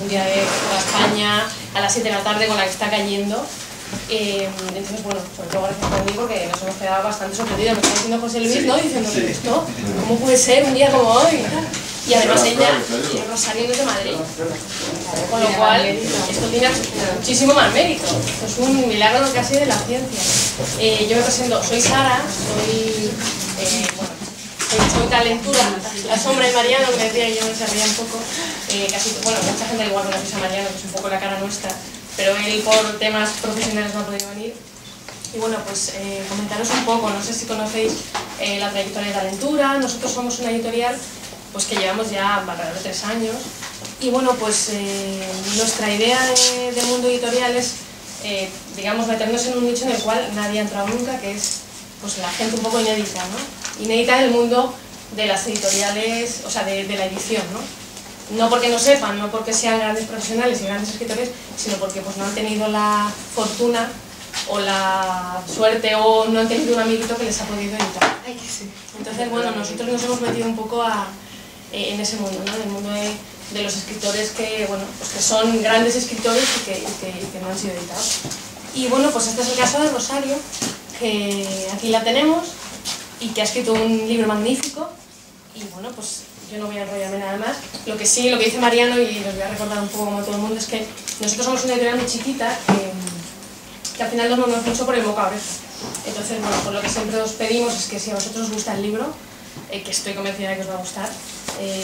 un día de toda España, a las 7 de la tarde con la que está cayendo. Entonces, bueno, sobre todo gracias por mí porque nos hemos quedado bastante sorprendidos. Me está diciendo José Luis, ¿no? Diciendo que esto, ¿cómo puede ser un día como hoy? Y además ella, Rosario no es de Madrid. Con lo cual, esto tiene muchísimo más mérito. Esto es un milagro casi de la ciencia. Yo me presento, soy Sara, soy Talentura, la sombra de Mariano, que me decía que yo me servía un poco. Bueno, mucha gente igual conoce a Mariano, que es un poco la cara nuestra, pero él por temas profesionales no ha podido venir. Y bueno, pues comentaros un poco, no sé si conocéis la trayectoria de Talentura. Nosotros somos una editorial pues que llevamos ya alrededor de 3 años. Y bueno, pues nuestra idea de mundo editorial es, digamos, meternos en un nicho en el cual nadie ha entrado nunca, que es pues la gente un poco inédita, ¿no? Inédita en el mundo de las editoriales, o sea, de la edición, ¿no? No porque no sepan, no porque sean grandes profesionales y grandes escritores, sino porque pues no han tenido la fortuna o la suerte o no han tenido un amiguito que les ha podido editar. Entonces, bueno, nosotros nos hemos metido un poco en ese mundo, ¿no? En el mundo de los escritores que, bueno, pues que son grandes escritores y que no han sido editados. Y bueno, pues este es el caso de Rosario, que aquí la tenemos y que ha escrito un libro magnífico. Y bueno, pues yo no voy a enrollarme nada más. Lo que sí, lo que dice Mariano, y os voy a recordar un poco como todo el mundo, es que nosotros somos una editorial muy chiquita que al final nos movemos mucho por el boca a oreja. Entonces, bueno, por lo que siempre os pedimos es que si a vosotros os gusta el libro, que estoy convencida de que os va a gustar,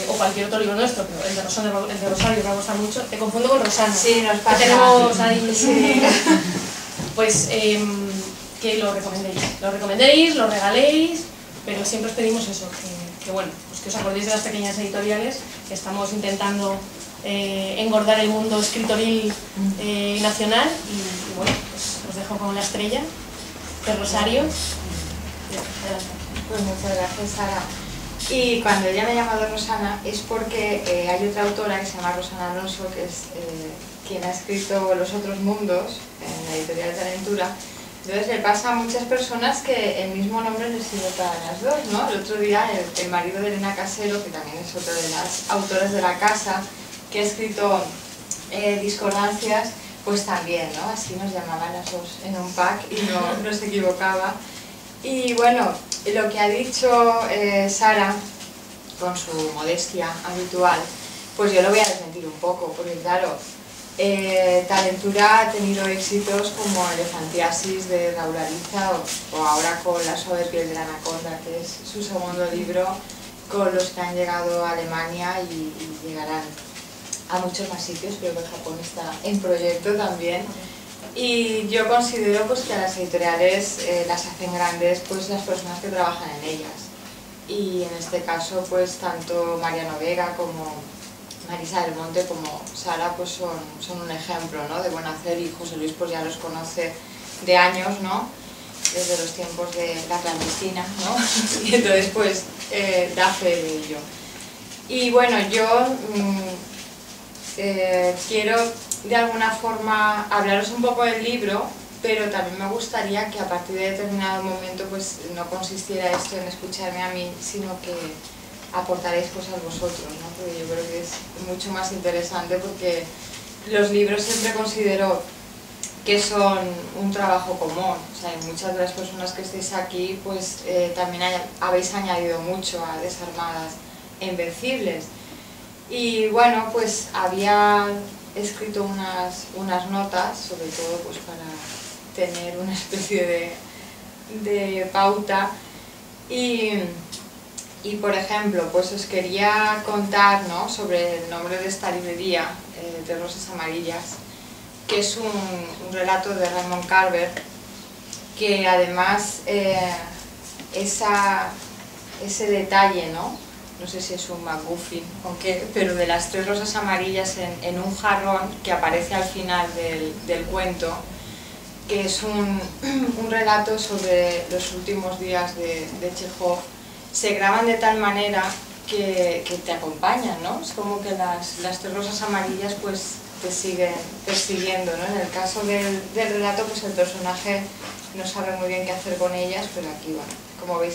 o cualquier otro libro nuestro, pero el de Rosario os va a gustar mucho. Te confundo con Rosana. Sí, nos pasa. Que tenemos ahí, sí. Pues que lo recomendéis, lo regaléis, pero siempre os pedimos eso, que bueno, pues que os acordéis de las pequeñas editoriales, que estamos intentando engordar el mundo escritoril nacional. Y bueno, pues os dejo con la estrella de Rosario. Pues muchas gracias, Sara. Y cuando ella me ha llamado Rosana es porque hay otra autora que se llama Rosana Alonso, que es quien ha escrito Los otros mundos en la editorial de Talentura. Entonces le pasa a muchas personas que el mismo nombre les sirve para las dos, ¿no? El otro día el marido de Elena Casero, que también es otra de las autoras de la casa, que ha escrito Discordancias, pues también, ¿no? Así nos llamaban las dos en un pack y no se equivocaba. Y bueno, lo que ha dicho Sara, con su modestia habitual, pues yo lo voy a desmentir un poco, porque claro, Talentura ha tenido éxitos como Elefantiasis de Raúl Ariza o ahora con La suave piel de la anaconda, que es su segundo libro, con los que han llegado a Alemania y llegarán a muchos más sitios. Creo que Japón está en proyecto también. Y yo considero pues, que a las editoriales las hacen grandes pues, las personas que trabajan en ellas. Y en este caso, pues tanto Mariano Vega como Marisa del Monte como Sara pues, son un ejemplo, ¿no? De buen hacer, y José Luis pues, ya los conoce de años, ¿no? Desde los tiempos de la clandestina, ¿no? Y entonces pues da fe de ello. Y bueno, yo quiero de alguna forma hablaros un poco del libro, pero también me gustaría que a partir de determinado momento pues no consistiera esto en escucharme a mí, sino que aportaréis cosas vosotros, ¿no? Porque yo creo que es mucho más interesante, porque los libros siempre considero que son un trabajo común. O sea, muchas de las personas que estáis aquí pues también habéis añadido mucho a Desarmadas e Invencibles. Y bueno, pues había escrito unas notas, sobre todo pues para tener una especie de pauta, y por ejemplo, pues os quería contar, ¿no? Sobre El nombre de esta librería, de Rosas Amarillas, que es un relato de Raymond Carver, que además ese detalle, ¿no? No sé si es un MacGuffin o qué, pero de las 3 rosas amarillas en un jarrón que aparece al final del cuento, que es un relato sobre los últimos días de Chekhov, se graban de tal manera que te acompañan, ¿no? Es como que las 3 rosas amarillas pues te siguen persiguiendo, ¿no? En el caso del relato pues el personaje no sabe muy bien qué hacer con ellas, pero aquí, bueno, como veis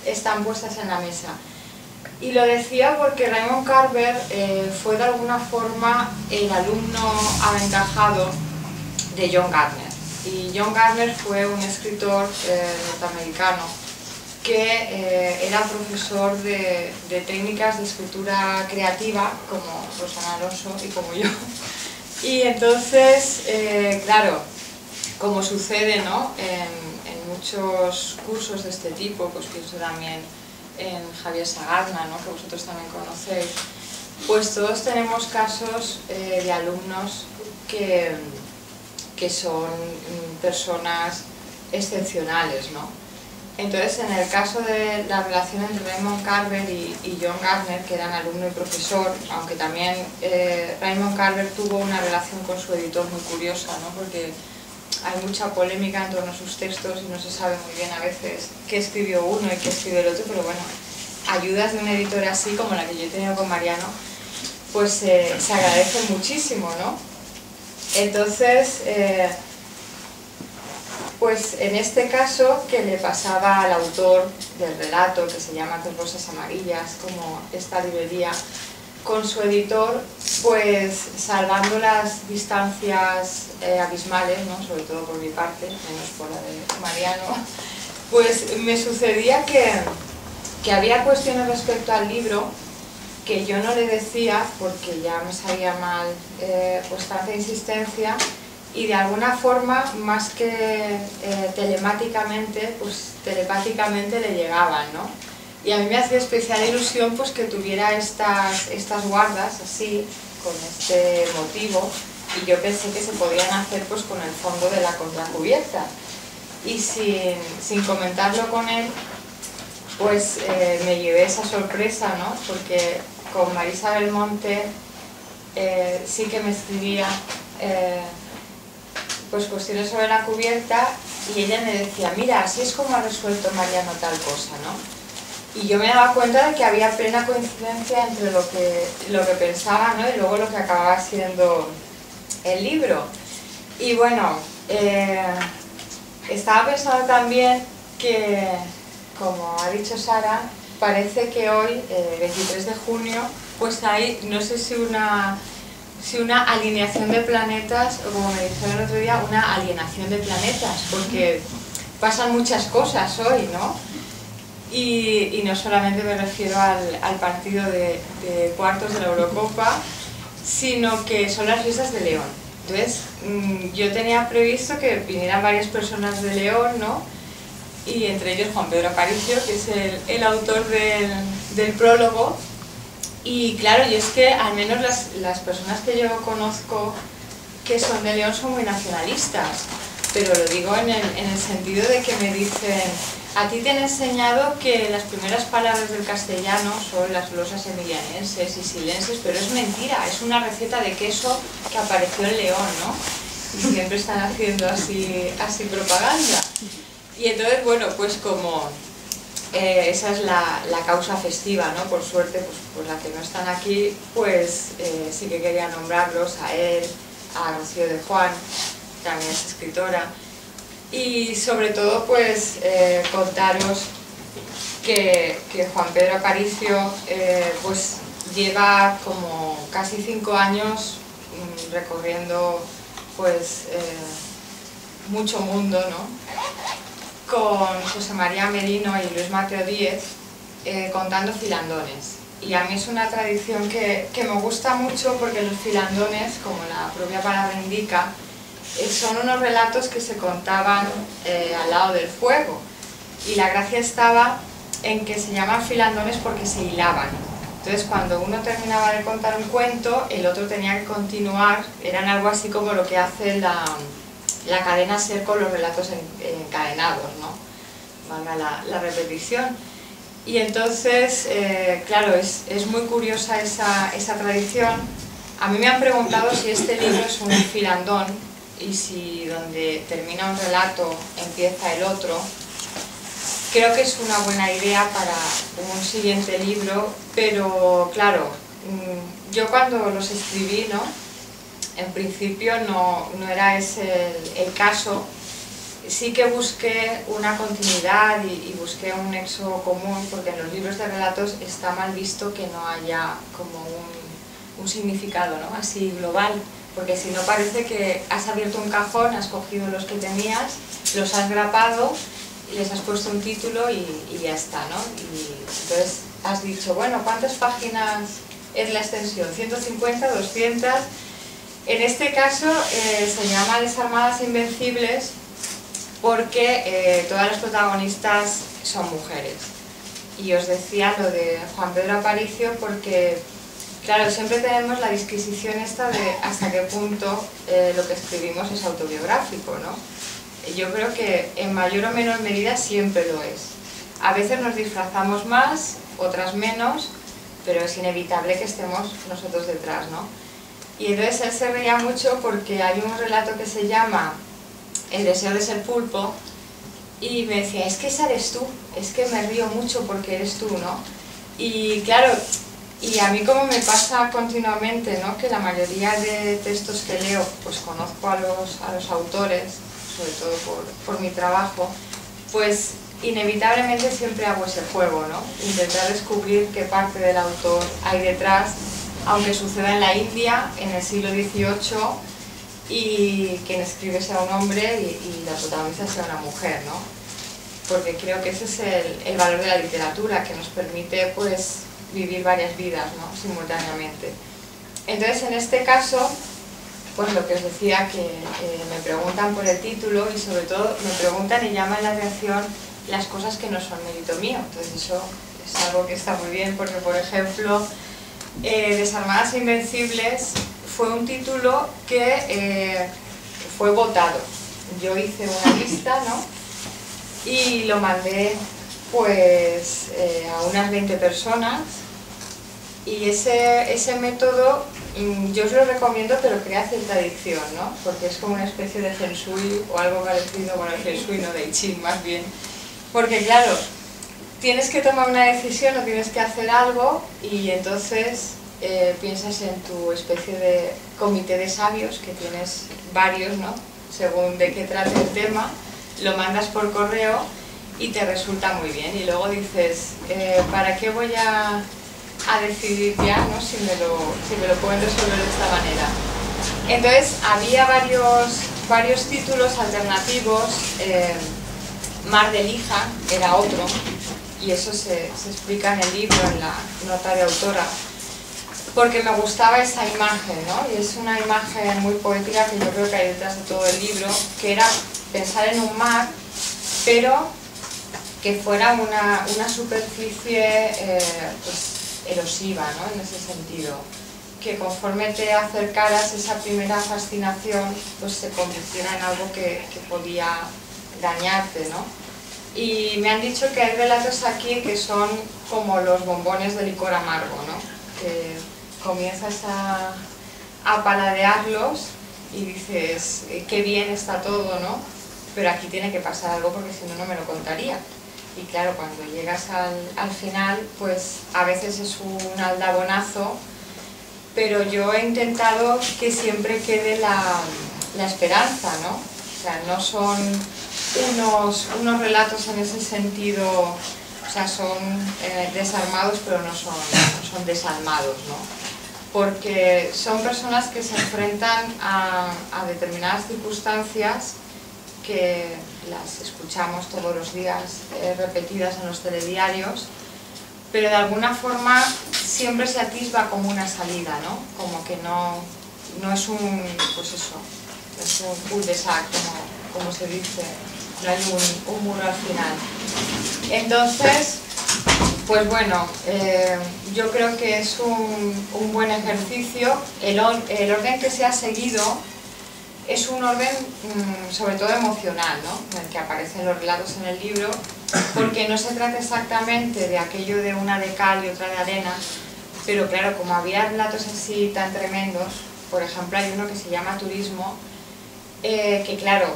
están puestas en la mesa. Y lo decía porque Raymond Carver fue de alguna forma el alumno aventajado de John Gardner. Y John Gardner fue un escritor norteamericano que era profesor de técnicas de escritura creativa, como Rosana Alonso y como yo. Y entonces, claro, como sucede, ¿no?, en muchos cursos de este tipo, pues pienso también en Javier Sagazna, ¿no?, que vosotros también conocéis, pues todos tenemos casos de alumnos que son personas excepcionales, ¿no? Entonces, en el caso de la relación entre Raymond Carver y John Gardner, que eran alumno y profesor, aunque también Raymond Carver tuvo una relación con su editor muy curiosa, ¿no?, porque hay mucha polémica en torno a sus textos y no se sabe muy bien a veces qué escribió uno y qué escribió el otro, pero bueno, ayudas de un editor así como la que yo he tenido con Mariano, pues se agradece muchísimo, ¿no? Entonces, pues en este caso, que le pasaba al autor del relato, que se llama Tres Rosas Amarillas, como esta librería, con su editor, pues salvando las distancias abismales, ¿no?, sobre todo por mi parte, menos por la de Mariano, pues me sucedía que había cuestiones respecto al libro que yo no le decía porque ya me sabía mal pues tanta insistencia, y de alguna forma, más que telemáticamente, pues telepáticamente le llegaban, ¿no? Y a mí me hacía especial ilusión pues que tuviera estas guardas así, con este motivo, y yo pensé que se podían hacer pues con el fondo de la contracubierta. Y sin comentarlo con él, pues me llevé esa sorpresa, ¿no? Porque con Marisa Belmonte sí que me escribía pues cuestiones sobre la cubierta, y ella me decía, mira, así es como ha resuelto Mariano tal cosa, ¿no? Y yo me daba cuenta de que había plena coincidencia entre lo que pensaba, ¿no?, y luego lo que acababa siendo el libro. Y bueno, estaba pensando también que, como ha dicho Sara, parece que hoy, 23 de junio, pues hay, no sé si una alineación de planetas, o como me dijeron el otro día, una alienación de planetas, porque pasan muchas cosas hoy, ¿no? Y no solamente me refiero al partido de cuartos de la Eurocopa, sino que son las fiestas de León. Entonces, yo tenía previsto que vinieran varias personas de León, ¿no?, y entre ellos Juan Pedro Aparicio, que es el autor del prólogo. Y claro, y es que al menos las personas que yo conozco que son de León son muy nacionalistas, pero lo digo en el sentido de que me dicen, a ti te han enseñado que las primeras palabras del castellano son las glosas emilianenses y silenses, pero es mentira, es una receta de queso que apareció en León, ¿no? Y siempre están haciendo así propaganda. Y entonces, bueno, pues como esa es la causa festiva, ¿no? Por suerte, pues las que no están aquí, pues sí que quería nombrarlos, a él, a Rocío de Juan, también es escritora, y sobre todo pues contaros que Juan Pedro Aparicio pues lleva como casi 5 años recorriendo pues mucho mundo, ¿no?, con José María Merino y Luis Mateo Díez, contando filandones. Y a mí es una tradición que me gusta mucho, porque los filandones, como la propia palabra indica, son unos relatos que se contaban al lado del fuego. Y la gracia estaba en que se llaman filandones porque se hilaban. Entonces, cuando uno terminaba de contar un cuento, el otro tenía que continuar. Eran algo así como lo que hace la cadena SER con los relatos encadenados, ¿no?, valga la repetición. Y entonces, claro, es muy curiosa esa tradición. A mí me han preguntado si este libro es un filandón, y si donde termina un relato empieza el otro. Creo que es una buena idea para un siguiente libro, pero claro, yo cuando los escribí, ¿no?, en principio no era ese el caso, sí que busqué una continuidad y busqué un nexo común, porque en los libros de relatos está mal visto que no haya como un significado, ¿no? Así global, porque si no parece que has abierto un cajón, has cogido los que tenías, los has grapado, les has puesto un título y ya está, ¿no? Y entonces has dicho, bueno, ¿cuántas páginas es la extensión? ¿150, 200? En este caso se llama Desarmadas e Invencibles porque todas las protagonistas son mujeres. Y os decía lo de Juan Pedro Aparicio porque, claro, siempre tenemos la disquisición esta de hasta qué punto lo que escribimos es autobiográfico, ¿no? Yo creo que en mayor o menor medida siempre lo es. A veces nos disfrazamos más, otras menos, pero es inevitable que estemos nosotros detrás, ¿no? Y entonces él se reía mucho porque hay un relato que se llama El deseo de ser pulpo y me decía, es que esa eres tú, es que me río mucho porque eres tú, ¿no? Y claro, y a mí como me pasa continuamente, ¿no? Que la mayoría de textos que leo, pues conozco a los autores, sobre todo por mi trabajo, pues inevitablemente siempre hago ese juego, ¿no? Intentar descubrir qué parte del autor hay detrás, aunque suceda en la India, en el siglo XVIII, y quien escribe sea un hombre y la protagonista sea una mujer, ¿no? Porque creo que ese es el valor de la literatura, que nos permite pues vivir varias vidas, ¿no? Simultáneamente. Entonces, en este caso, pues lo que os decía, que me preguntan por el título y sobre todo me preguntan y llaman la atención las cosas que no son mérito mío. Entonces eso es algo que está muy bien porque, por ejemplo, Desarmadas e Invencibles fue un título que fue votado. Yo hice una lista, ¿no? Y lo mandé pues a unas 20 personas y ese método yo os lo recomiendo, pero crea cierta adicción, ¿no? Porque es como una especie de feng shui o algo parecido, bueno, el feng shui no, de I Ching más bien, porque claro, tienes que tomar una decisión o tienes que hacer algo y entonces piensas en tu especie de comité de sabios, que tienes varios, ¿no? Según de qué trate el tema, lo mandas por correo y te resulta muy bien y luego dices, ¿para qué voy a decidir ya, ¿no? si me lo pueden resolver de esta manera? Entonces había varios títulos alternativos. Mar de Lija era otro, y eso se explica en el libro, en la nota de autora, porque me gustaba esa imagen, ¿no? Y es una imagen muy poética que yo creo que hay detrás de todo el libro, que era pensar en un mar, pero que fuera una superficie pues, erosiva, ¿no? En ese sentido, que conforme te acercaras esa primera fascinación, pues se convirtiera en algo que podía dañarte, ¿no? Y me han dicho que hay relatos aquí que son como los bombones de licor amargo, ¿no? Que comienzas a paladearlos y dices, qué bien está todo, ¿no? Pero aquí tiene que pasar algo porque si no, no me lo contaría. Y claro, cuando llegas al final, pues a veces es un aldabonazo, pero yo he intentado que siempre quede la esperanza, ¿no? O sea, no son unos relatos en ese sentido, o sea, son desarmados, pero no son desalmados, ¿no? Porque son personas que se enfrentan a determinadas circunstancias que las escuchamos todos los días repetidas en los telediarios, pero de alguna forma siempre se atisba como una salida, ¿no? Como que no es un, pues eso, es un cul-de-sac, como se dice, no hay un muro al final. Entonces, pues bueno, yo creo que es un buen ejercicio. El orden que se ha seguido es un orden sobre todo emocional, ¿no? En el que aparecen los relatos en el libro, porque no se trata exactamente de aquello de una de cal y otra de arena, pero claro, como había relatos así tan tremendos, por ejemplo hay uno que se llama Turismo, que claro,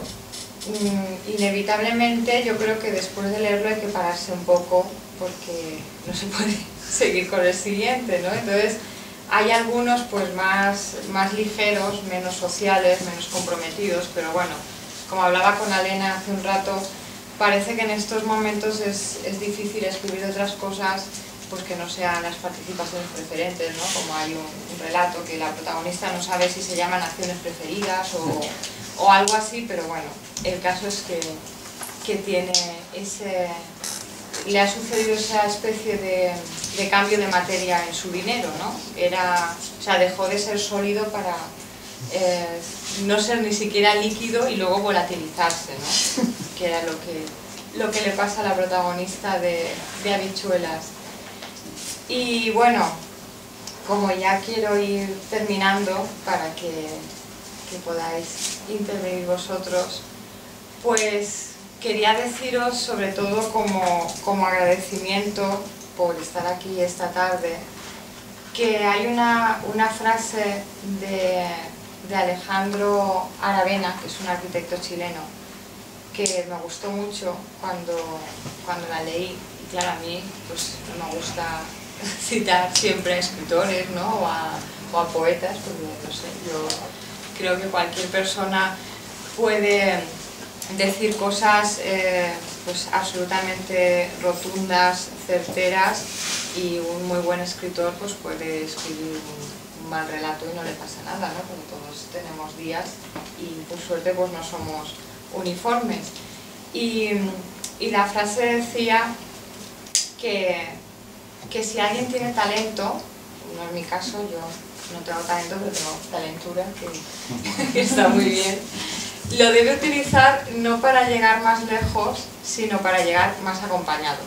inevitablemente yo creo que después de leerlo hay que pararse un poco porque no se puede seguir con el siguiente, ¿no? Entonces hay algunos pues más ligeros, menos sociales, menos comprometidos, pero bueno, como hablaba con Alena hace un rato, parece que en estos momentos es difícil escribir otras cosas pues que no sean las participaciones preferentes, ¿no? Como hay un relato que la protagonista no sabe si se llaman acciones preferidas o algo así, pero bueno, el caso es que tiene le ha sucedido esa especie de cambio de materia en su dinero, ¿no? O sea, dejó de ser sólido para no ser ni siquiera líquido y luego volatilizarse, ¿no? Que era lo que le pasa a la protagonista de Habichuelas. Y bueno, como ya quiero ir terminando para que podáis intervenir vosotros, pues quería deciros, sobre todo como agradecimiento por estar aquí esta tarde, que hay una frase de Alejandro Aravena, que es un arquitecto chileno, que me gustó mucho cuando la leí. Y claro, a mí pues no me gusta citar siempre a escritores, ¿no? o a poetas, porque no sé, yo creo que cualquier persona puede decir cosas pues absolutamente rotundas, certeras, y un muy buen escritor pues puede escribir un mal relato y no le pasa nada, ¿no? Porque todos tenemos días y por suerte pues no somos uniformes. Y la frase decía que si alguien tiene talento, no es mi caso, yo no tengo talento, pero tengo talentura, que está muy bien, lo debe utilizar no para llegar más lejos, sino para llegar más acompañado.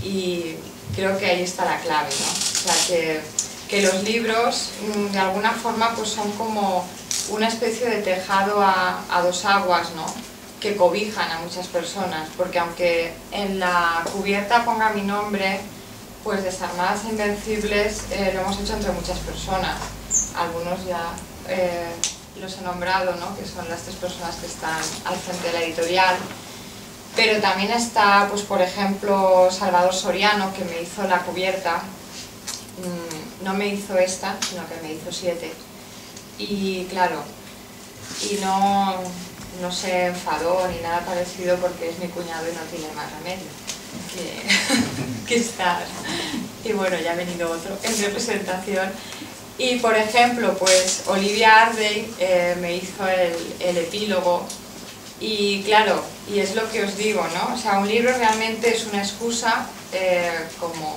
Y creo que ahí está la clave, ¿no? O sea, que los libros de alguna forma pues son como una especie de tejado a dos aguas, ¿no? Que cobijan a muchas personas, porque aunque en la cubierta ponga mi nombre, pues Desarmadas e Invencibles lo hemos hecho entre muchas personas. Algunos ya los he nombrado, ¿no? Que son las 3 personas que están al frente de la editorial, pero también está, pues por ejemplo, Salvador Soriano, que me hizo la cubierta. No me hizo esta, sino que me hizo 7, y claro, y no se enfadó ni nada parecido, porque es mi cuñado y no tiene más remedio que estar. Y bueno, ya ha venido otro en representación. Y por ejemplo, pues Olivia Ardey me hizo el epílogo. Y claro, y es lo que os digo, ¿no? O sea, un libro realmente es una excusa, como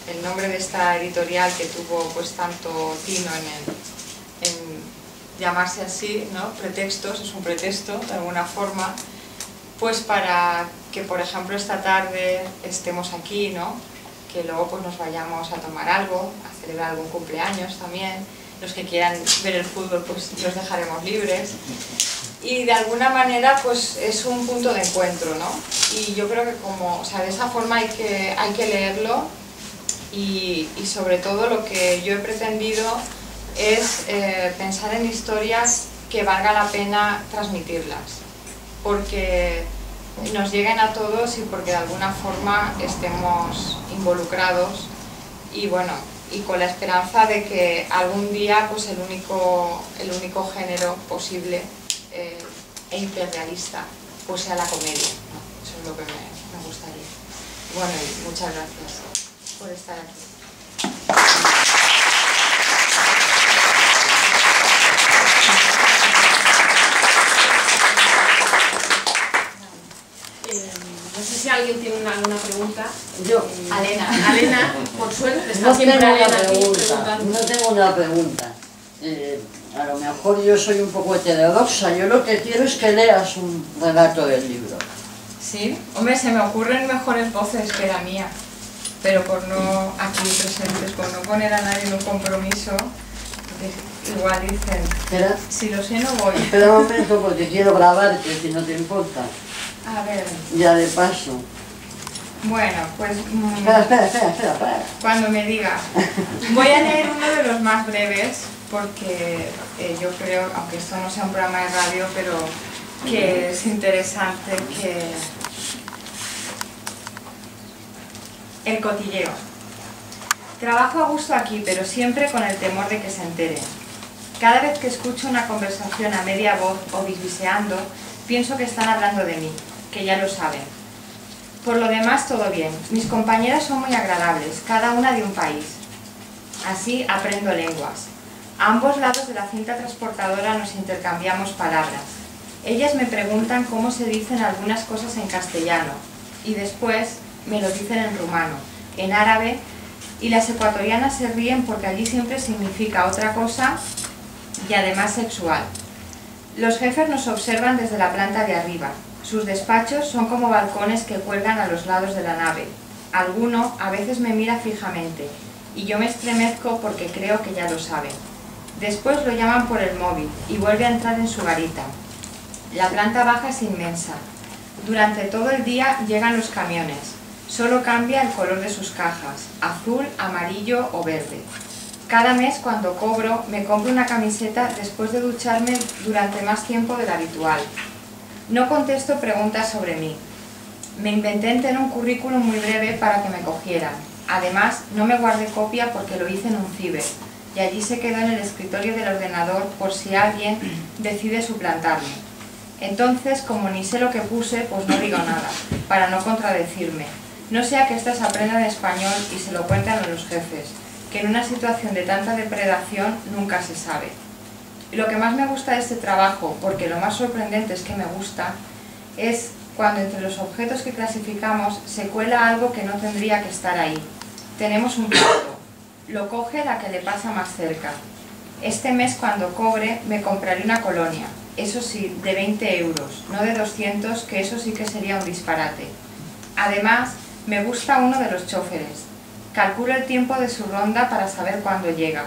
el nombre de esta editorial que tuvo pues tanto tino en llamarse así, ¿no? Pretextos, es un pretexto de alguna forma, pues para que por ejemplo esta tarde estemos aquí, ¿no? Que luego pues nos vayamos a tomar algo, a celebrar algún cumpleaños también. Los que quieran ver el fútbol pues los dejaremos libres. Y de alguna manera pues es un punto de encuentro, ¿no? Y yo creo que o sea, de esa forma hay que leerlo, y sobre todo lo que yo he pretendido es pensar en historias que valga la pena transmitirlas, porque nos lleguen a todos y porque de alguna forma estemos involucrados, y bueno, y con la esperanza de que algún día pues el único género posible e hiperrealista pues sea la comedia, ¿no? Eso es lo que me gustaría. Bueno, y muchas gracias por estar aquí. No sé si alguien tiene alguna pregunta. Yo. Alena, por suerte, está No siempre tengo Alena una aquí pregunta. preguntando. No tengo una pregunta. A lo mejor yo soy un poco heterodoxa. Yo lo que quiero es que leas un relato del libro. Sí, hombre, se me ocurren mejores voces que la mía, pero por no, aquí presentes, por no poner a nadie en un compromiso, igual dicen, Espera, si lo sé no voy. espera un momento porque quiero grabarte, si no te importa. A ver, Ya de paso. bueno, pues Espera. cuando me digas. Voy a leer uno de los más breves, porque yo creo, aunque esto no sea un programa de radio, pero que es interesante que... El cotilleo. Trabajo a gusto aquí, pero siempre con el temor de que se enteren. Cada vez que escucho una conversación a media voz o bisbiseando, Pienso que están hablando de mí, que ya lo saben. Por lo demás, todo bien. Mis compañeras son muy agradables, cada una de un país. Así aprendo lenguas. A ambos lados de la cinta transportadora nos intercambiamos palabras. Ellas me preguntan cómo se dicen algunas cosas en castellano y después me lo dicen en rumano, en árabe, y las ecuatorianas se ríen porque allí siempre significa otra cosa y además sexual. Los jefes nos observan desde la planta de arriba. Sus despachos son como balcones que cuelgan a los lados de la nave. Alguno a veces me mira fijamente y yo me estremezco porque creo que ya lo saben. Después lo llaman por el móvil y vuelve a entrar en su garita. La planta baja es inmensa. Durante todo el día llegan los camiones. Solo cambia el color de sus cajas, azul, amarillo o verde. Cada mes cuando cobro me compro una camiseta después de ducharme durante más tiempo del habitual. No contesto preguntas sobre mí. Me inventé en tener un currículum muy breve para que me cogieran. Además, no me guardé copia porque lo hice en un ciber y allí se quedó en el escritorio del ordenador por si alguien decide suplantarme. Entonces, como ni sé lo que puse, pues no digo nada, para no contradecirme. No sea que estas aprendan español y se lo cuentan a los jefes, que en una situación de tanta depredación nunca se sabe. Lo que más me gusta de este trabajo, porque lo más sorprendente es que me gusta, es cuando entre los objetos que clasificamos se cuela algo que no tendría que estar ahí. Tenemos un plato, lo coge la que le pasa más cerca. Este mes cuando cobre me compraré una colonia, eso sí, de 20 euros, no de 200, que eso sí que sería un disparate. Además, me gusta uno de los choferes. Calculo el tiempo de su ronda para saber cuándo llega.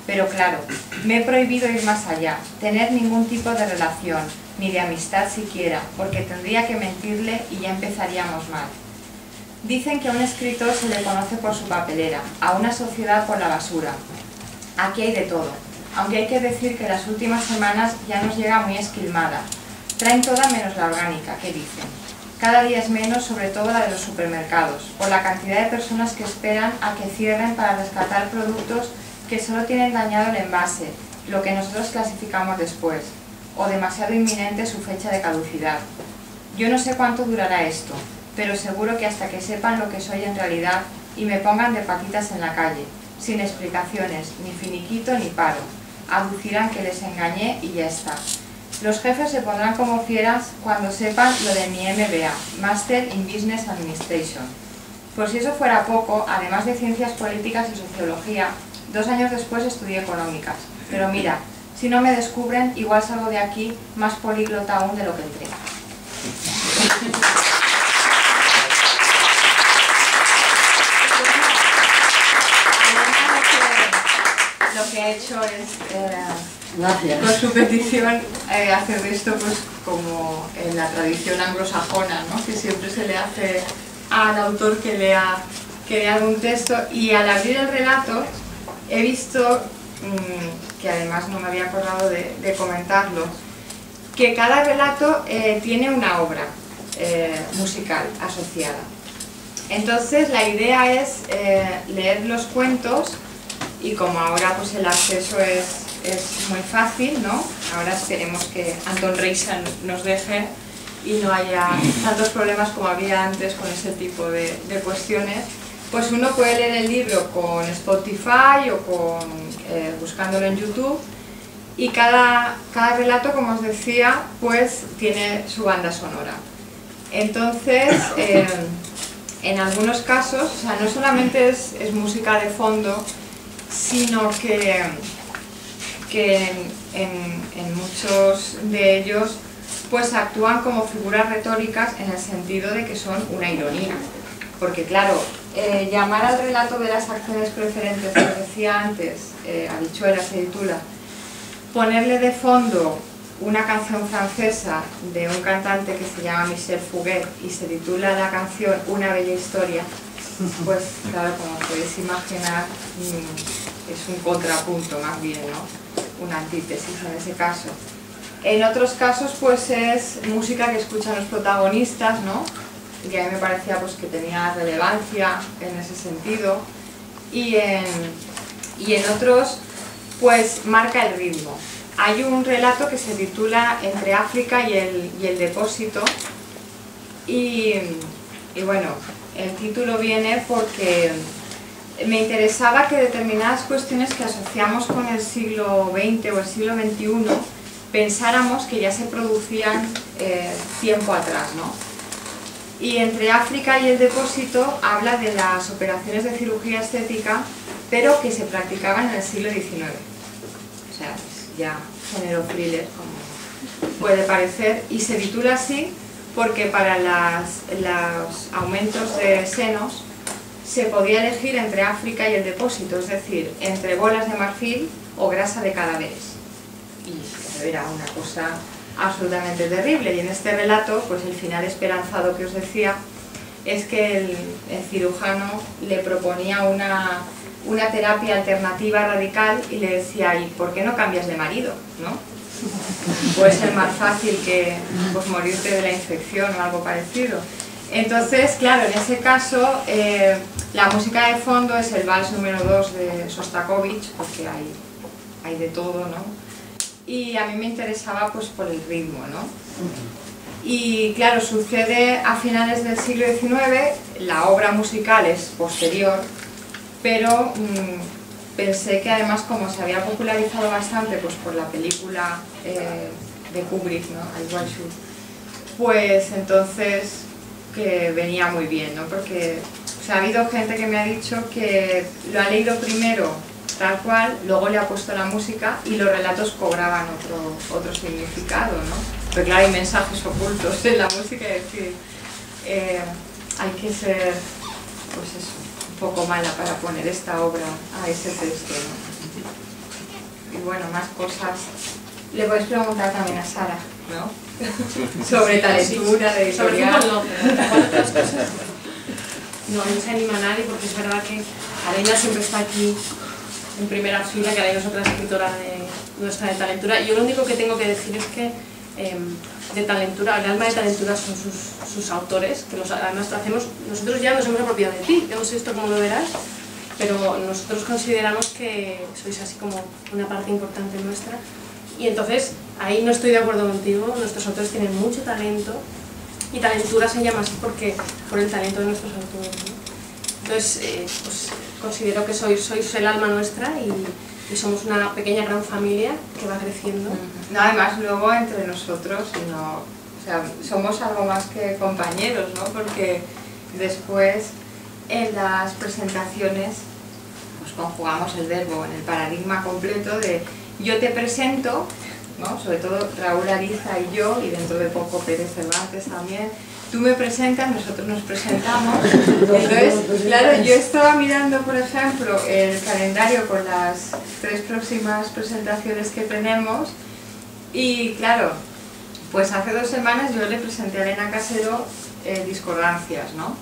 Pero claro, me he prohibido ir más allá, tener ningún tipo de relación, ni de amistad siquiera, porque tendría que mentirle y ya empezaríamos mal. Dicen que a un escritor se le conoce por su papelera, a una sociedad por la basura. Aquí hay de todo, aunque hay que decir que las últimas semanas ya nos llega muy esquilmada. Traen toda menos la orgánica, ¿qué dicen? Cada día es menos, sobre todo la de los supermercados, por la cantidad de personas que esperan a que cierren para rescatar productos que solo tienen dañado el envase, lo que nosotros clasificamos después, o demasiado inminente su fecha de caducidad. Yo no sé cuánto durará esto, pero seguro que hasta que sepan lo que soy en realidad y me pongan de patitas en la calle, sin explicaciones, ni finiquito ni paro, aducirán que les engañé y ya está. Los jefes se pondrán como fieras cuando sepan lo de mi MBA, Master in Business Administration. Por si eso fuera poco, además de ciencias políticas y sociología, 2 años después estudié económicas. Pero mira, si no me descubren, igual salgo de aquí más políglota aún de lo que entré. Lo que he hecho es, con su petición, hacer esto pues como en la tradición anglosajona, ¿no? Que siempre se le hace al autor que lea algún texto, y al abrir el relato he visto, que además no me había acordado de comentarlo, que cada relato tiene una obra musical asociada. Entonces la idea es leer los cuentos, y como ahora pues el acceso es muy fácil, ¿no? Ahora esperemos que Anton Reixa nos deje y no haya tantos problemas como había antes con ese tipo de cuestiones. Pues uno puede leer el libro con Spotify o buscándolo en YouTube, y cada relato, como os decía, pues tiene su banda sonora. Entonces, en algunos casos, o sea, no solamente es música de fondo, sino que en muchos de ellos pues actúan como figuras retóricas, en el sentido de que son una ironía. Porque claro, llamar al relato de las acciones preferentes, que os decía antes, Habichuela se titula, ponerle de fondo una canción francesa de un cantante que se llama Michel Fugain y se titula la canción Una bella historia, pues claro, como podéis imaginar, es un contrapunto más bien, ¿no? Una antítesis en ese caso. En otros casos pues es música que escuchan los protagonistas, ¿no? Y a mí me parecía pues que tenía relevancia en ese sentido, y en otros pues marca el ritmo. hay un relato que se titula Entre África y el depósito, y bueno, el título viene porque me interesaba que determinadas cuestiones que asociamos con el siglo XX o el siglo XXI pensáramos que ya se producían tiempo atrás, ¿no? Y Entre África y el depósito habla de las operaciones de cirugía estética, pero que se practicaban en el siglo XIX. O sea, es ya género thriller, como puede parecer, y se titula así porque para los aumentos de senos se podía elegir entre África y el depósito, es decir, entre bolas de marfil o grasa de cadáveres. Y era una cosa absolutamente terrible, y en este relato, pues el final esperanzado que os decía, es que el cirujano le proponía una terapia alternativa radical y le decía, ¿y por qué no cambias de marido? ¿No? Puede ser más fácil que pues, morirte de la infección o algo parecido. Entonces, claro, en ese caso, la música de fondo es el vals número 2 de Sostakovich, porque hay de todo, ¿no? Y a mí me interesaba pues por el ritmo, ¿no? Y claro, sucede a finales del siglo XIX, la obra musical es posterior, pero pensé que además como se había popularizado bastante pues por la película de Kubrick, ¿no? I Want You, pues entonces que venía muy bien, ¿no? Porque o sea, ha habido gente que me ha dicho que lo ha leído primero tal cual, luego le ha puesto la música y los relatos cobraban otro significado, ¿no? Pero claro, hay mensajes ocultos en la música, es decir, hay que ser, pues eso, un poco mala para poner esta obra a ese texto, ¿no? Y bueno, más cosas. Le podéis preguntar también a Sara, ¿no? Sobre talentura, de editorial. Sobre otras cosas. No se anima a nadie porque es verdad que Arena siempre está aquí en primera fila, que Arena es otra escritora nuestra de Talentura. Y yo lo único que tengo que decir es que de Talentura, el alma de Talentura son sus autores, que además nosotros ya nos hemos apropiado de ti, yo no sé esto cómo lo verás, pero nosotros consideramos que sois así como una parte importante nuestra, y entonces ahí no estoy de acuerdo contigo. Nuestros autores tienen mucho talento y Talentura se llama así por el talento de nuestros autores, ¿no? Entonces pues considero que sois el alma nuestra y somos una pequeña gran familia que va creciendo. No, además luego entre nosotros, o sea, somos algo más que compañeros, ¿no? Porque después en las presentaciones pues conjugamos el verbo en el paradigma completo de yo te presento, ¿no? Sobre todo Raúl Ariza y yo, y dentro de poco Pérez Cervantes también. Tú me presentas, nosotros nos presentamos. Entonces, claro, yo estaba mirando, por ejemplo, el calendario con las 3 próximas presentaciones que tenemos, y claro, pues hace 2 semanas yo le presenté a Elena Casero Discordancias, ¿no?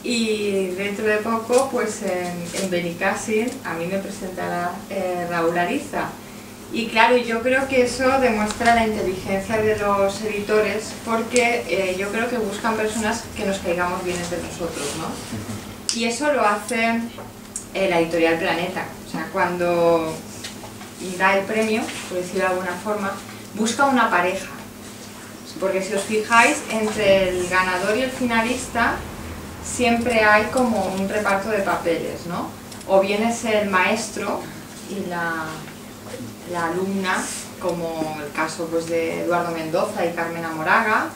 Y dentro de poco, pues en Benicàssim a mí me presentará Raúl Ariza. Y claro, yo creo que eso demuestra la inteligencia de los editores, porque yo creo que buscan personas que nos caigamos bien entre nosotros, ¿no? Y eso lo hace la editorial Planeta. O sea, cuando da el premio, por decirlo de alguna forma, busca una pareja. Porque si os fijáis, entre el ganador y el finalista siempre hay como un reparto de papeles, ¿no? O bien es el maestro y la alumna, como el caso pues, de Eduardo Mendoza y Carmen Amoraga,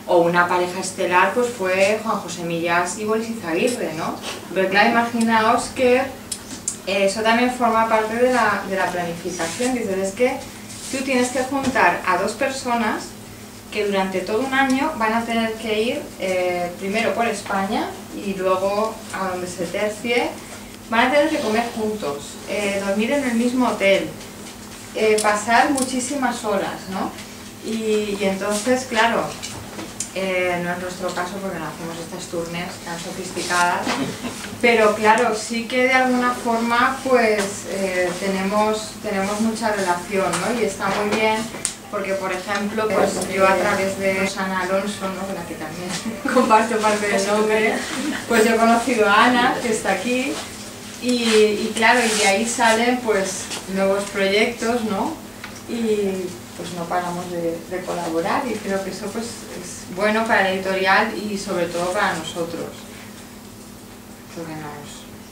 o una pareja estelar pues fue Juan José Millás y Boris Izaguirre, ¿no? Pero claro, imaginaos que eso también forma parte de la planificación. Dices, es que tú tienes que juntar a 2 personas que durante todo un año van a tener que ir primero por España y luego a donde se tercie, van a tener que comer juntos, dormir en el mismo hotel, pasar muchísimas horas, ¿no? Y entonces, claro, no es nuestro caso porque no hacemos estas tournées tan sofisticadas, pero claro, sí que de alguna forma pues tenemos mucha relación, ¿no? Y está muy bien porque, por ejemplo, pues yo a través de Rosana Alonso, ¿no? Con la que también comparto parte del nombre, pues yo he conocido a Ana, que está aquí. Y claro, y de ahí salen pues nuevos proyectos, ¿no? y pues no paramos de colaborar, y creo que eso pues es bueno para la editorial y sobre todo para nosotros, porque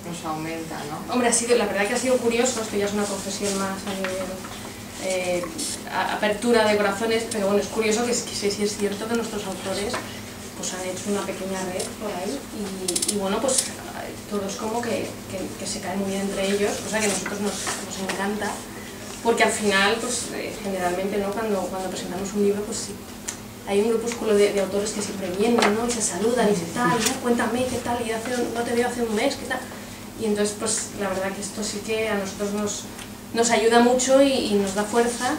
nos aumenta, ¿no? Hombre, la verdad que ha sido curioso, esto ya es una confesión más a nivel apertura de corazones, pero bueno, es curioso que sí es cierto que nuestros autores pues han hecho una pequeña red por ahí y bueno, pues todos como que se caen muy bien entre ellos, cosa que a nosotros nos encanta, porque al final, pues generalmente, ¿no? Cuando presentamos un libro, pues sí, hay un grupúsculo de autores que siempre vienen, ¿no? Y se saludan y se tal, ¿no? Cuéntame qué tal, y no te veo hace un mes, qué tal. Y entonces, pues la verdad que esto sí que a nosotros nos ayuda mucho y nos da fuerza.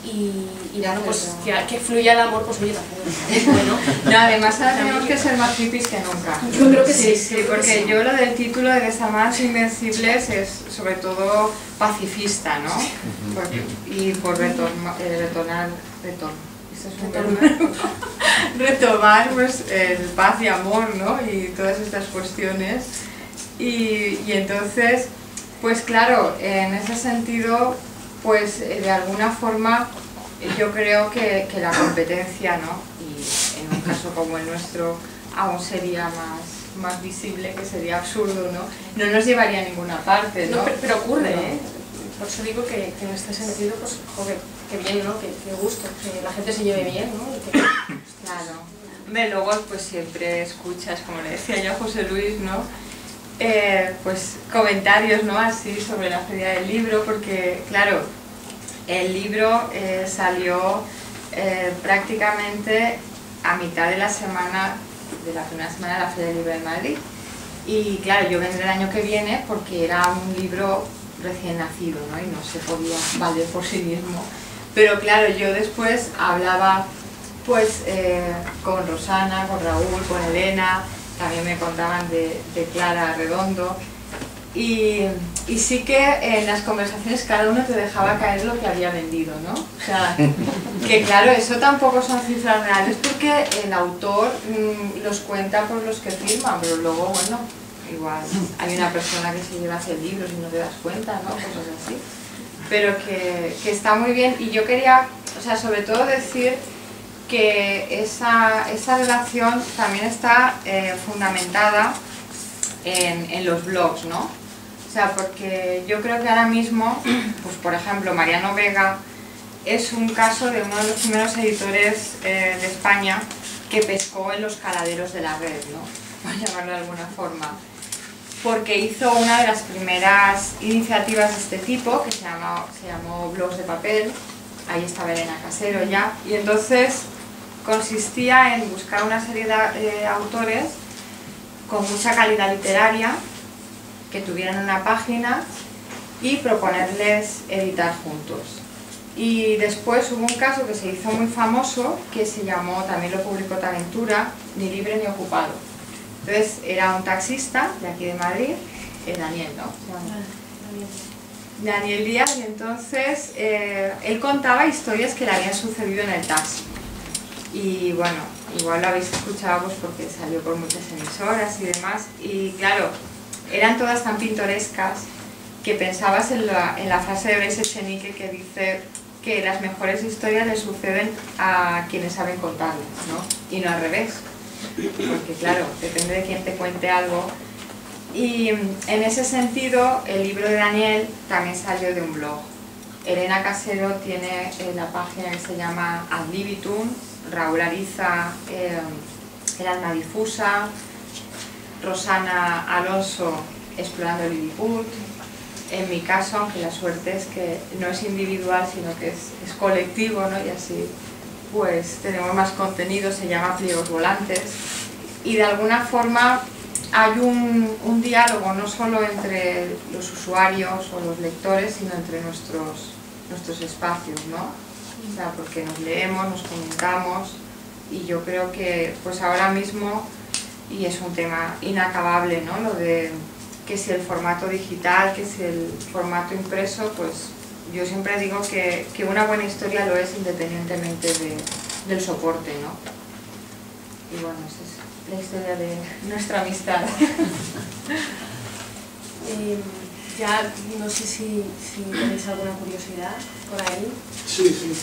Y bueno, pues que fluya el amor, pues oye, tampoco. Bueno. No, además ahora tenemos que ser más hippies que nunca. Yo creo que sí. Sí, porque yo lo del título de Desarmadas Invencibles es sobre todo pacifista, ¿no? Y por retomar, retomar pues el paz y amor, ¿no? Y todas estas cuestiones. Y entonces, pues claro, en ese sentido, pues de alguna forma yo creo que la competencia, ¿no? Y en un caso como el nuestro aún sería más visible, que sería absurdo, ¿no? No nos llevaría a ninguna parte, ¿no? Pero ocurre, ¿eh? Por eso digo que en este sentido, pues, joder, qué bien, ¿no? Qué gusto, que la gente se lleve bien, ¿no? Claro. Luego, pues siempre escuchas, como le decía yo a José Luis, ¿no? Pues comentarios, ¿no? Así sobre la feria del libro, porque claro, el libro salió prácticamente a mitad de la primera semana de la Feria del Libro de Madrid, y claro, yo vendré el año que viene porque era un libro recién nacido, ¿no? Y no se podía valer por sí mismo, pero claro, yo después hablaba pues con Rosana, con Raúl, con Elena. También me contaban de Clara Redondo, y sí que en las conversaciones cada uno te dejaba caer lo que había vendido, ¿no? O sea, que claro, eso tampoco son cifras reales porque el autor los cuenta por los que firman, pero luego, bueno, igual hay una persona que se lleva a hacer libros y no te das cuenta, ¿no? Cosas así. Pero que está muy bien, y yo quería, o sea, sobre todo decir que esa relación también está fundamentada en los blogs, ¿no? O sea, porque yo creo que ahora mismo, pues por ejemplo, Mariano Vega es un caso de uno de los primeros editores de España que pescó en los caladeros de la red, ¿no? Por llamarlo de alguna forma. Porque hizo una de las primeras iniciativas de este tipo, que se llamó Blogs de Papel. Ahí estaba Elena Casero ya, y entonces consistía en buscar una serie de autores con mucha calidad literaria que tuvieran una página y proponerles editar juntos. Y después hubo un caso que se hizo muy famoso, que se llamó, también lo publicó Taventura, Ni libre ni ocupado. Entonces era un taxista de aquí de Madrid, Daniel, ¿no? Daniel Díaz, y entonces él contaba historias que le habían sucedido en el taxi. Y bueno, igual lo habéis escuchado pues porque salió por muchas emisoras y demás, y claro, eran todas tan pintorescas que pensabas en la frase de Bryce Echenique que dice que las mejores historias le suceden a quienes saben contarlas, ¿no? Y no al revés, porque claro, depende de quién te cuente algo. Y en ese sentido, el libro de Daniel también salió de un blog. Elena Casero tiene la página que se llama Ad Libitum, Raúl Ariza, El alma difusa, Rosana Alonso, Explorando Lilliput. En mi caso, aunque la suerte es que no es individual, sino que es colectivo, ¿no? Y así pues tenemos más contenido, se llama Pliegos Volantes. Y de alguna forma hay un diálogo no solo entre los usuarios o los lectores, sino entre nuestros espacios, ¿no? O sea, porque nos leemos, nos comunicamos, y yo creo que pues ahora mismo, y es un tema inacabable, ¿no? Lo de que si el formato digital, que si el formato impreso, pues yo siempre digo que una buena historia lo es independientemente del soporte, ¿no? Y bueno, esa es la historia de nuestra amistad. ya no sé si tenéis alguna curiosidad por ahí. Sí, sí.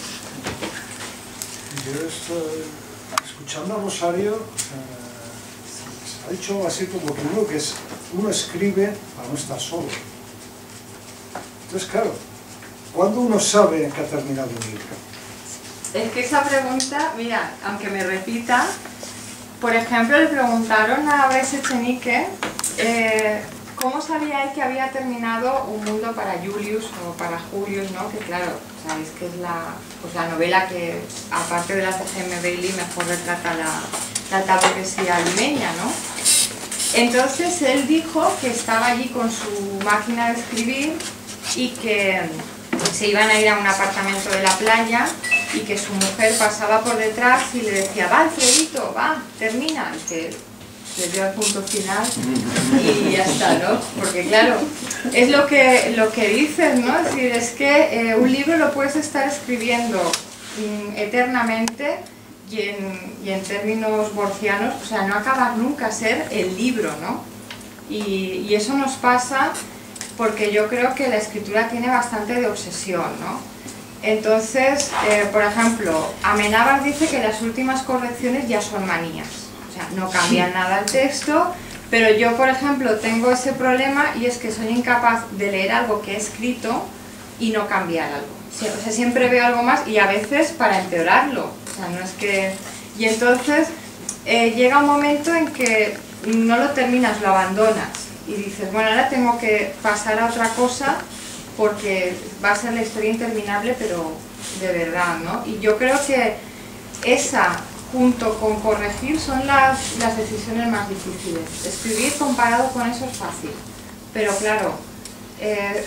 Yo estoy escuchando a Rosario, ha dicho así como que uno escribe para no estar solo. Entonces, claro, ¿cuándo uno sabe que ha terminado un libro? Es que esa pregunta, mira, aunque me repita, por ejemplo, le preguntaron a Bryce Echenique cómo sabía él que había terminado Un mundo para Julius o para Julius, ¿no? Que claro, sabéis que es la novela que, aparte de la C.G.M. Bailey, mejor retrata la alta burguesía limeña, ¿no? Entonces él dijo que estaba allí con su máquina de escribir y que se iban a ir a un apartamento de la playa y que su mujer pasaba por detrás y le decía, va Alfredito, va, termina, y que le dio el punto final y ya está, ¿no? Porque claro, es lo que dices, ¿no? Es decir, es que un libro lo puedes estar escribiendo eternamente y en términos borgianos, o sea, no acaba nunca ser el libro, ¿no? Y eso nos pasa porque yo creo que la escritura tiene bastante de obsesión, ¿no? Entonces, por ejemplo, Amenábar dice que las últimas correcciones ya son manías, o sea, no cambian nada el texto, pero yo, por ejemplo, tengo ese problema y es que soy incapaz de leer algo que he escrito y no cambiar algo. O sea, siempre veo algo más y a veces para empeorarlo, o sea, no es que... Y entonces llega un momento en que no lo terminas, lo abandonas y dices, bueno, ahora tengo que pasar a otra cosa porque va a ser la historia interminable, pero de verdad, ¿no? Y yo creo que esa, junto con corregir, son las decisiones más difíciles. Escribir comparado con eso es fácil, pero claro,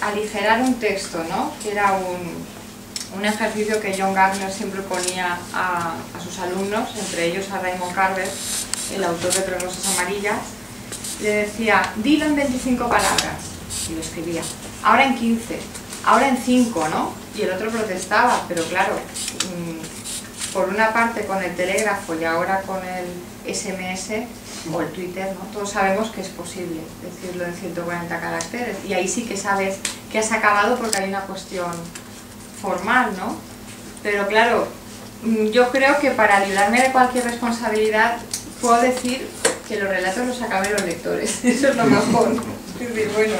aligerar un texto, ¿no? Que era un ejercicio que John Gardner siempre ponía a sus alumnos, entre ellos a Raymond Carver, el autor de Tres rosas amarillas, le decía, dilo en 25 palabras, y lo escribía. Ahora en 15, ahora en 5, ¿no? Y el otro protestaba, pero claro, por una parte con el telégrafo y ahora con el SMS o el Twitter, ¿no? Todos sabemos que es posible decirlo en 140 caracteres y ahí sí que sabes que has acabado porque hay una cuestión formal, ¿no? Pero claro, yo creo que para librarme de cualquier responsabilidad puedo decir que los relatos los acaben los lectores, eso es lo mejor. Es decir, bueno,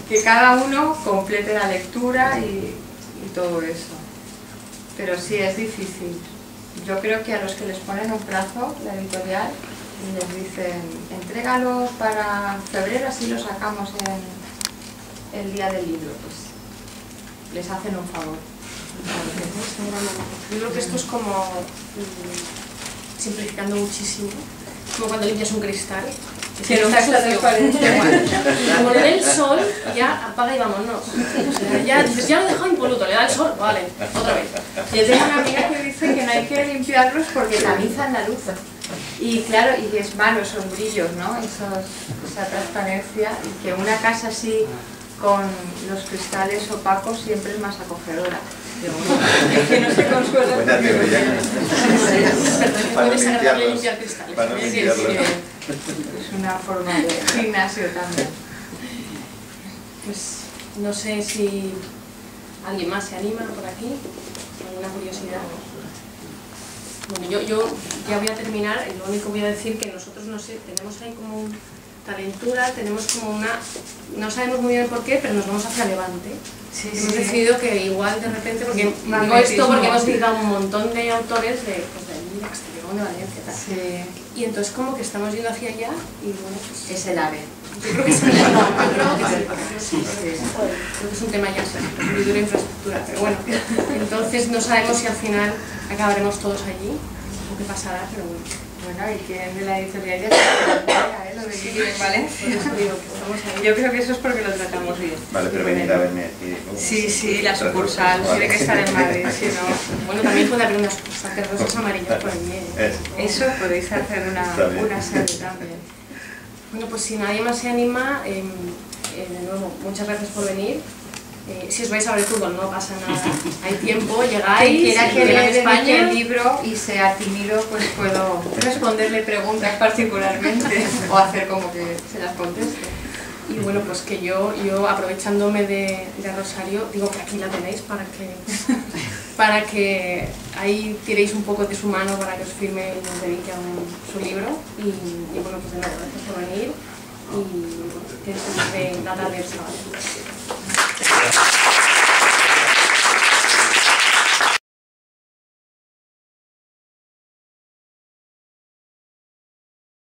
que cada uno complete la lectura y todo eso. Pero sí, es difícil. Yo creo que a los que les ponen un plazo, la editorial, les dicen, entrégalo para febrero, así lo sacamos en el día del libro, pues les hacen un favor. Yo creo que esto es como, simplificando muchísimo, como cuando limpias un cristal. Que nunca está transparente. Como le dé el sol, ya apaga y vámonos. O sea, ya dices, ya lo he dejado impoluto, le da el sol, vale, otra vez. Yo tengo una amiga que dice que no hay que limpiarlos porque tamizan la luz. Y claro, y es malo esos brillos, ¿no? Esa transparencia, y que una casa así con los cristales opacos siempre es más acogedora. Es que no se consuela. Buena teoría. Muy desagradable limpiar cristales. Para limpiarlos. Es una forma de gimnasio también. Pues no sé si alguien más se anima por aquí, alguna curiosidad. Bueno, yo ya voy a terminar, y lo único que voy a decir que nosotros, no sé, tenemos ahí como un Talentura, tenemos como una, no sabemos muy bien por qué, pero nos vamos hacia Levante. Sí, hemos decidido que igual de repente, porque digo esto porque hemos visitado un montón de autores de Castellón, de Valencia, tal. Sí. Y entonces como que estamos yendo hacia allá y bueno, pues Es el AVE. yo creo que es un tema, creo que es un tema ya muy duro de infraestructura, pero bueno, entonces no sabemos si al final acabaremos todos allí o qué pasará, pero bueno. Bueno, y que de la editorial ya está, lo de vivir en Valencia. Yo creo que eso es porque lo tratamos bien. Vale, pero venid a verme aquí. Sí, la sucursal tiene que estar en Madrid, si no... Bueno, también puede haber unas rosas amarillas por allí. Eso podéis hacer una serie también. Bueno, pues si nadie más se anima, de nuevo, muchas gracias por venir. Si os vais a ver fútbol no pasa nada, hay tiempo, llegáis, quien quiera que lea España el libro y sea tímido, pues puedo responderle preguntas particularmente o hacer como que se las conteste. Y bueno, pues que yo aprovechándome de Rosario, digo que aquí la tenéis para que ahí tiréis un poco de su mano para que os firme y os dedique a su libro. Y bueno, pues de nuevo, gracias por venir y bueno, que disfrutéis de la tarde del sábado.